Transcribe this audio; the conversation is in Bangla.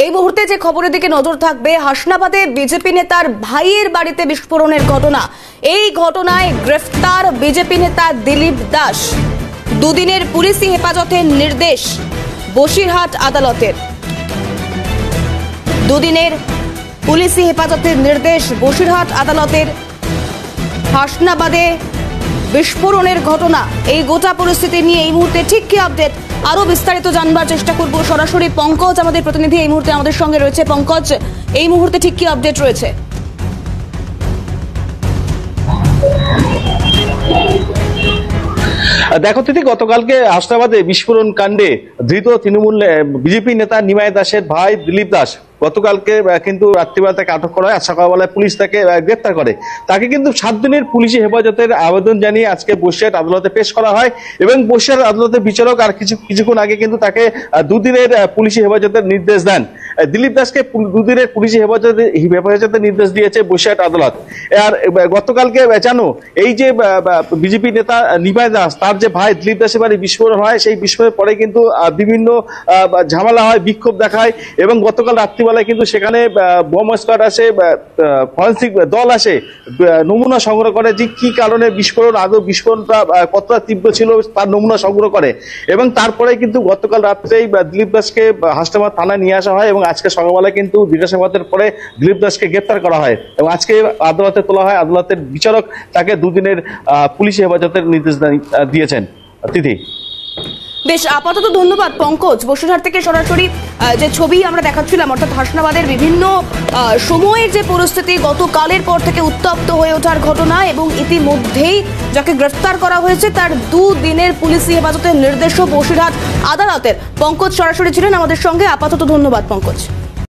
এই মুহূর্তে যে খবরের দিকে নজর থাকবে, হাসনাবাদে বিজেপি নেতার ভাইয়ের বাড়িতে বিস্ফোরণের ঘটনা। এই ঘটনায় গ্রেফতার বিজেপি নেতা দিলীপ দাস। দুদিনের পুলিশি হেফাজতের নির্দেশ বসিরহাট আদালতের। দুদিনের পুলিশি হেফাজতের নির্দেশ বসিরহাট আদালতের। হাসনাবাদে বিস্ফোরণের ঘটনা, এই গোটা পরিস্থিতি নিয়ে এই মুহূর্তে ঠিক কি আপডেট, আরো বিস্তারিত জানবার চেষ্টা করব। সরাসরি পঙ্কজ আমাদের প্রতিনিধি এই মুহূর্তে আমাদের সঙ্গে রয়েছে। পঙ্কজ, এই মুহূর্তে ঠিক কি আপডেট রয়েছে? দেখো তিথি, গতকালকে হাসনাবাদে বিস্ফোরণ কাণ্ডে ধৃত তৃণমূল বিজেপি নেতা নিমাই দাসের ভাই দিলীপ দাস গতকালকে কিন্তু রাত্রিবেলা তাকে আটক করা হয়। সকালবেলায় পুলিশ তাকে গ্রেপ্তার করে। তাকে কিন্তু 7 দিনের পুলিশি হেফাজতের আবেদন জানিয়ে আজকে বসিরহাট আদালতে পেশ করা হয় এবং বসিরহাট আদালতের বিচারক আর কিছুক্ষণ আগে কিন্তু তাকে 2 দিনের পুলিশি হেফাজতের নির্দেশ দেন। দিলীপ দাসকে 2 দিনের পুলিশি হেফাজতের নির্দেশ দিয়েছে বসিরহাট আদালত। আর গতকালকে জানো, এই যে বিজেপি নেতা নিমাই দাস, তার যে ভাই দিলীপ দাসের বাড়ি বিস্ফোরণ হয়, সেই বিস্ফোরণের পরে কিন্তু বিভিন্ন ঝামেলা হয়, বিক্ষোভ দেখায় এবং গতকাল রাত্রিবেলায় কিন্তু সেখানে বোম স্কোয়াড আসে, ফরেন্সিক দল আসে, নমুনা সংগ্রহ করে যে কি কারণে বিস্ফোরণ, আদৌ বিস্ফোরণটা কতটা তীব্র ছিল তার নমুনা সংগ্রহ করে এবং তারপরে কিন্তু গতকাল রাত্রেই দিলীপ দাসকে হাসনাবাদ থানায় নিয়ে আসা হয় এবং আজকে সকালবেলায় কিন্তু জিজ্ঞাসাবাদের পরে দিলীপ দাসকে গ্রেপ্তার করা হয় এবং আজকে আদালতে তোলা হয়। আদালতের বিচারক তাকে 2 দিনের পুলিশি হেফাজতের নির্দেশ দিয়েছেন। তিথি, বেশ, আপাতত ধন্যবাদ পঙ্কজ। বসিরহাট থেকে সরাসরি যে ছবি আমরা দেখাচ্ছিলাম, অর্থাৎ হাসনাবাদের বিভিন্ন সময়ের যে পরিস্থিতি, গতকালের পর থেকে উত্তপ্ত হয়ে ওঠার ঘটনা এবং ইতিমধ্যেই যাকে গ্রেফতার করা হয়েছে তার 2 দিনের পুলিশি হেফাজতের নির্দেশও বসিরহাট আদালতের। পঙ্কজ সরাসরি ছিলেন আমাদের সঙ্গে। আপাতত ধন্যবাদ পঙ্কজ।